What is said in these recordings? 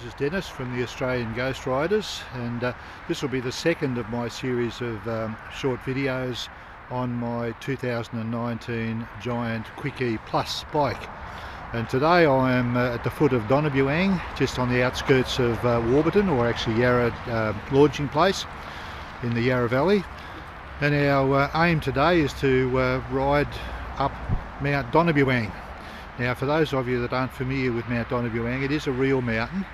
this is Dennis from the Australian Ghost Riders, and this will be the second of my series of short videos on my 2019 Giant Quick E Plus bike. And today I am at the foot of Donna Buang, just on the outskirts of Warburton, or actually Yarra launching place in the Yarra Valley. And our aim today is to ride up Mount Donna Buang. Now, for those of you that aren't familiar with Mount Donna Buang, it is a real mountain,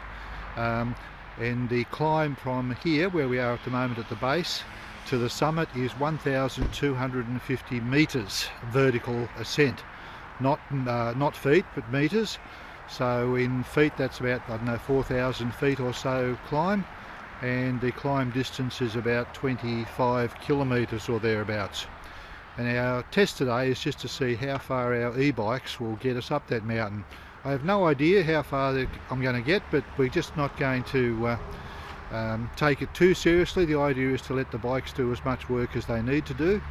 and the climb from here, where we are at the moment at the base, to the summit is 1,250 metres vertical ascent. Not feet, but metres. So in feet, that's about, I don't know, 4,000 feet or so climb, and the climb distance is about 25 kilometres or thereabouts. And our test today is just to see how far our e-bikes will get us up that mountain. I have no idea how far I'm going to get, but we're just not going to take it too seriously. The idea is to let the bikes do as much work as they need to do,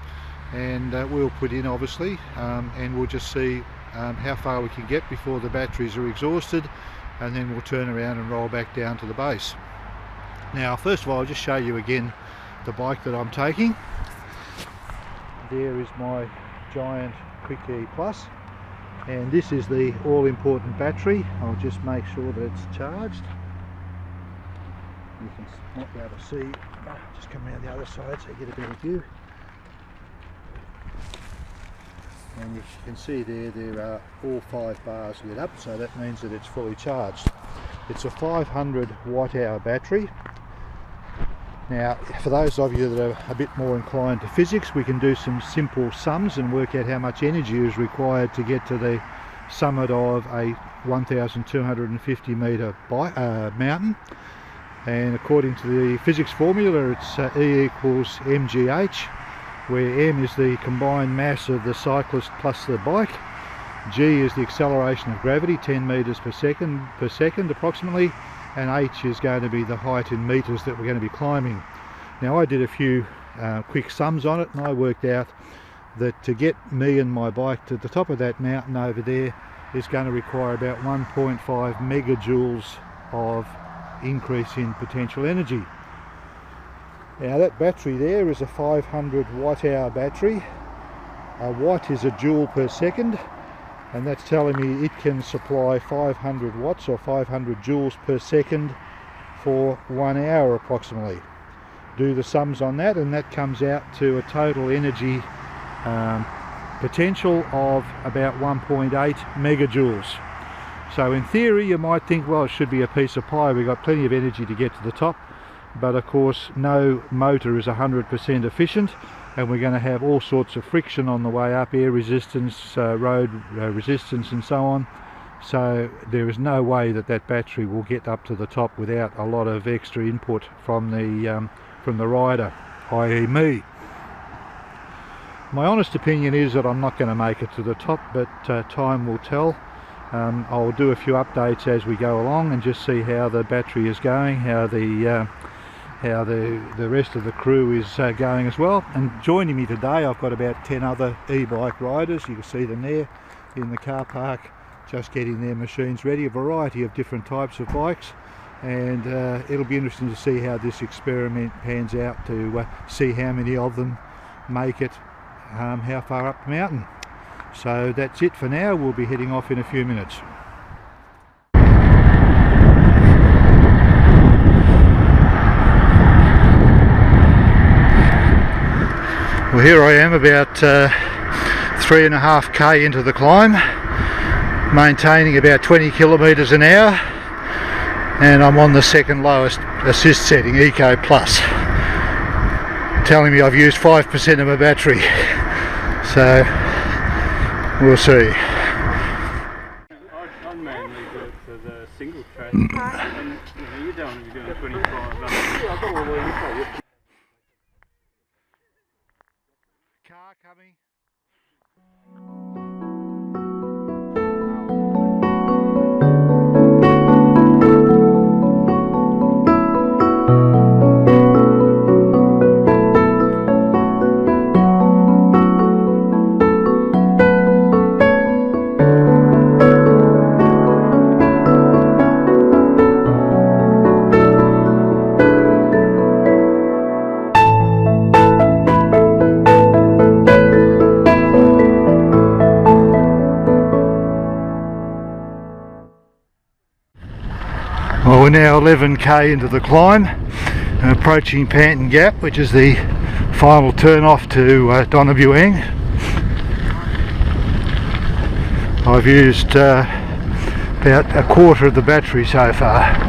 and we'll put in, obviously, and we'll just see how far we can get before the batteries are exhausted, and then we'll turn around and roll back down to the base. Now, first of all, I'll just show you again the bike that I'm taking. There is my Giant Quick E Plus, and this is the all-important battery. I'll just make sure that it's charged. You can not be able to see, just come around the other side so you get a better view. And you can see there are all 5 bars lit up, so that means that it's fully charged. It's a 500 watt hour battery. Now, for those of you that are a bit more inclined to physics, we can do some simple sums and work out how much energy is required to get to the summit of a 1,250 metre mountain. And according to the physics formula, it's E equals mgh, where m is the combined mass of the cyclist plus the bike, g is the acceleration of gravity, 10 metres per second approximately, and h is going to be the height in metres that we're going to be climbing. Now, I did a few quick sums on it, and I worked out that to get me and my bike to the top of that mountain over there is going to require about 1.5 megajoules of increase in potential energy. Now, that battery there is a 500 watt hour battery. A watt is a joule per second, and that's telling me it can supply 500 watts or 500 joules per second for 1 hour approximately. Do the sums on that, and that comes out to a total energy potential of about 1.8 megajoules. So in theory you might think, well, it should be a piece of pie, we've got plenty of energy to get to the top, but of course no motor is 100% efficient, and we're going to have all sorts of friction on the way up, air resistance, road resistance and so on. So there is no way that that battery will get up to the top without a lot of extra input from the rider, i.e. me. My honest opinion is that I'm not going to make it to the top, but time will tell. I'll do a few updates as we go along and just see how the battery is going, how the rest of the crew is going as well. And joining me today, I've got about 10 other e-bike riders. You can see them there in the car park, just getting their machines ready, a variety of different types of bikes, and it'll be interesting to see how this experiment pans out, to see how many of them make it how far up the mountain. So that's it for now. We'll be heading off in a few minutes. Well, here I am about 3.5k into the climb, maintaining about 20 kilometres an hour, and I'm on the second lowest assist setting, Eco Plus, telling me I've used 5% of my battery. So we'll see. I'd mainly do it for the single track, and you're doing 25. Car coming. We're now 11k into the climb and approaching Panton Gap, which is the final turn off to Donna Buang. I've used about a quarter of the battery so far.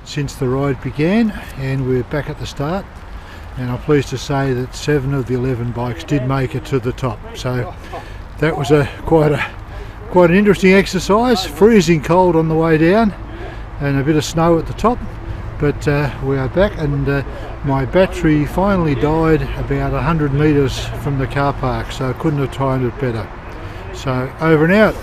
Since the ride began, and we're back at the start, and I'm pleased to say that 7 of the 11 bikes did make it to the top, so that was quite an interesting exercise. Freezing cold on the way down and a bit of snow at the top, but we are back, and my battery finally died about 100 metres from the car park, so I couldn't have timed it better. So over and out.